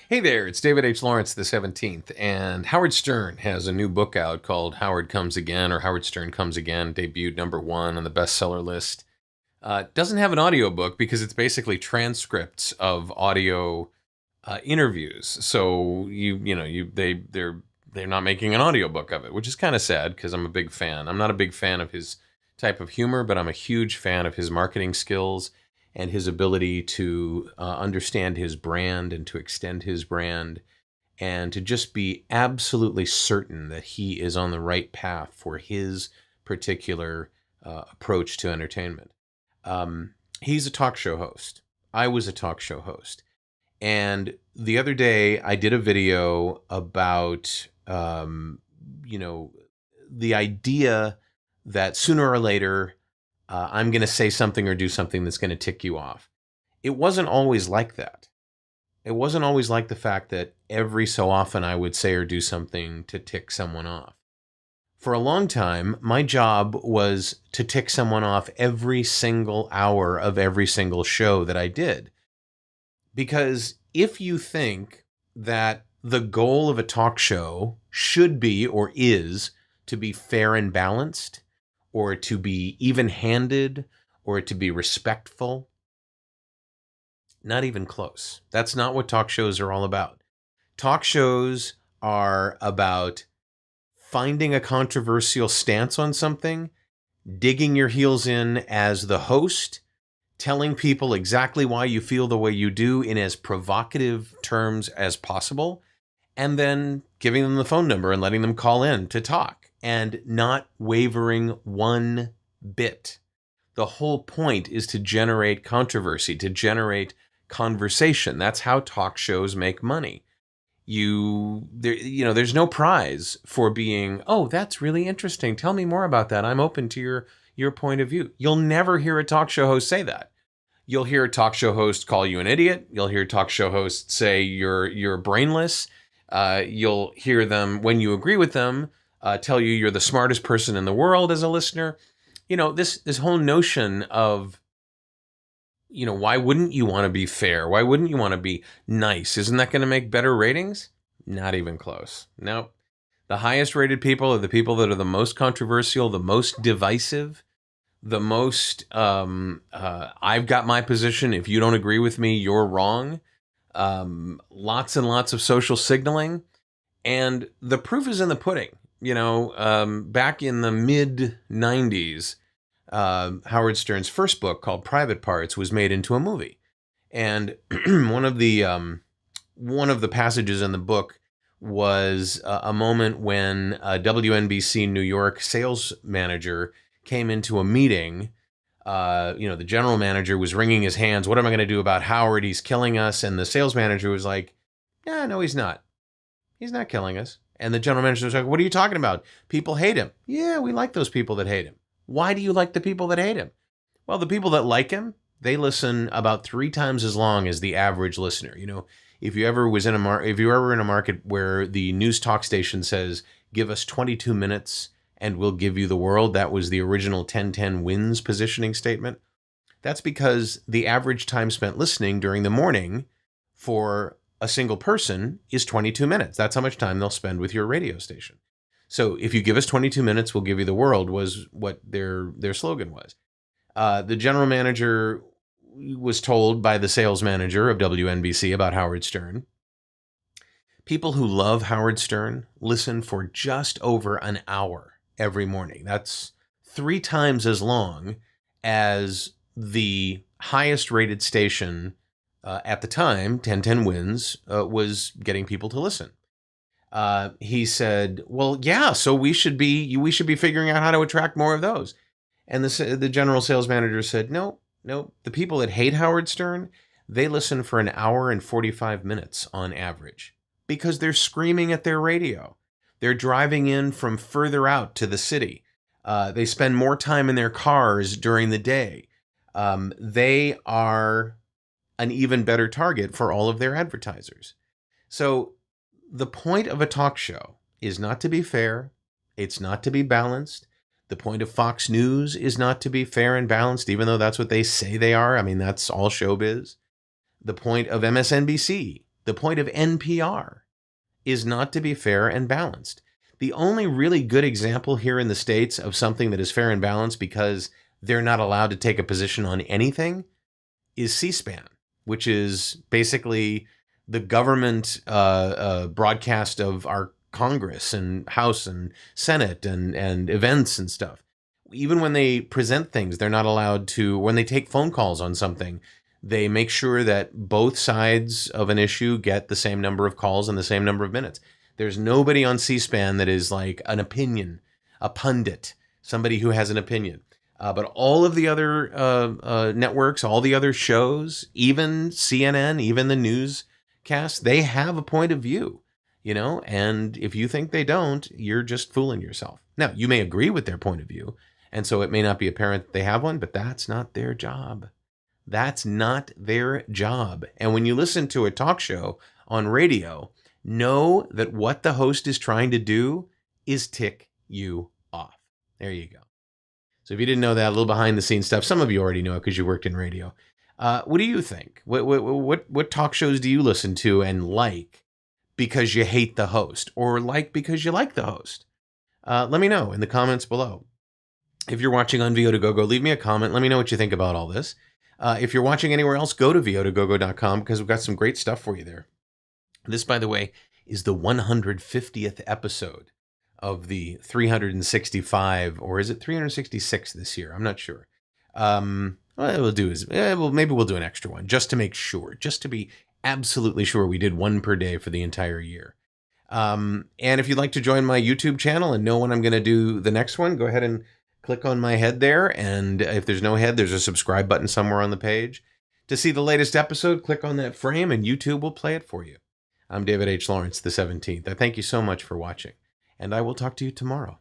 Hey there, it's David H. Lawrence the 17th, and Howard Stern has a new book out called Howard Comes Again, or Howard Stern Comes Again, debuted #1 on the bestseller list. Doesn't have an audiobook because it's basically transcripts of audio interviews. So they're not making an audiobook of it, which is kind of sad because I'm a big fan. I'm not a big fan of his type of humor, but I'm a huge fan of his marketing skills and his ability to understand his brand and to extend his brand and to just be absolutely certain that he is on the right path for his particular approach to entertainment. He's a talk show host. I was a talk show host. And the other day, I did a video about, the idea that sooner or later, I'm going to say something or do something that's going to tick you off. It wasn't always like that. It wasn't always like the fact that every so often I would say or do something to tick someone off. For a long time, my job was to tick someone off every single hour of every single show that I did. Because if you think that the goal of a talk show should be or is to be fair and balanced, or to be even-handed, or to be respectful, not even close. That's not what talk shows are all about. Talk shows are about finding a controversial stance on something, digging your heels in as the host, telling people exactly why you feel the way you do in as provocative terms as possible, and then giving them the phone number and letting them call in to talk and not wavering one bit. The whole point is to generate controversy, to generate conversation. That's how talk shows make money. There's no prize for being, oh, that's really interesting. Tell me more about that. I'm open to your point of view. You'll never hear a talk show host say that. You'll hear a talk show host call you an idiot. You'll hear a talk show host say you're brainless. You'll hear them, when you agree with them, tell you you're the smartest person in the world as a listener. This whole notion of, why wouldn't you want to be fair? Why wouldn't you want to be nice? Isn't that going to make better ratings? Not even close. No. The highest rated people are the people that are the most controversial, the most divisive, the most, I've got my position. If you don't agree with me, you're wrong. Lots and lots of social signaling. And the proof is in the pudding. Back in the mid-90s, Howard Stern's first book called Private Parts was made into a movie. And one of the passages in the book was a moment when a WNBC New York sales manager came into a meeting. The general manager was wringing his hands. What am I going to do about Howard? He's killing us. And the sales manager was like, yeah, no, he's not. He's not killing us. And the general manager was like, what are you talking about? People hate him. Yeah, we like those people that hate him. Why do you like the people that hate him? Well, the people that like him, they listen about 3 times as long as the average listener. If you ever were in a market where the news talk station says, give us 22 minutes and we'll give you the world, that was the original 10-10 wins positioning statement. That's because the average time spent listening during the morning for a single person is 22 minutes. That's how much time they'll spend with your radio station. So if you give us 22 minutes, we'll give you the world was what their slogan was. The general manager was told by the sales manager of WNBC about Howard Stern. People who love Howard Stern listen for just over an hour every morning. That's 3 times as long as the highest rated station at the time, 10-10 wins, was getting people to listen. He said, well, yeah, so we should be figuring out how to attract more of those. And the general sales manager said, no, the people that hate Howard Stern, they listen for an hour and 45 minutes on average because they're screaming at their radio. They're driving in from further out to the city. They spend more time in their cars during the day. They are an even better target for all of their advertisers. So the point of a talk show is not to be fair. It's not to be balanced. The point of Fox News is not to be fair and balanced, even though that's what they say they are. I mean, that's all showbiz. The point of MSNBC The point of NPR is not to be fair and balanced. The only really good example here in the States of something that is fair and balanced because they're not allowed to take a position on anything is C-SPAN, which is basically the government broadcast of our Congress and House and Senate and events and stuff. Even when they present things, they're not allowed to, when they take phone calls on something, they make sure that both sides of an issue get the same number of calls and the same number of minutes. There's nobody on C-SPAN that is like an opinion, a pundit, somebody who has an opinion. But all of the other networks, all the other shows, even CNN, even the newscasts, they have a point of view, you know, and if you think they don't, you're just fooling yourself. Now, you may agree with their point of view, and so it may not be apparent that they have one, but that's not their job. That's not their job. And when you listen to a talk show on radio, know that what the host is trying to do is tick you off. There you go. So if you didn't know that, a little behind the scenes stuff, some of you already know it because you worked in radio. What do you think? What talk shows do you listen to and like because you hate the host, or like because you like the host? Let me know in the comments below. If you're watching on VO2GoGo, leave me a comment. Let me know what you think about all this. If you're watching anywhere else, go to vo2gogo.com because we've got some great stuff for you there. This, by the way, is the 150th episode of the 365, or is it 366 this year? I'm not sure. What we'll do is, maybe we'll do an extra one just to make sure, just to be absolutely sure we did one per day for the entire year. And if you'd like to join my YouTube channel and know when I'm going to do the next one, go ahead and click on my head there. And if there's no head, there's a subscribe button somewhere on the page. To see the latest episode, click on that frame and YouTube will play it for you. I'm David H. Lawrence, the 17th. I thank you so much for watching, and I will talk to you tomorrow.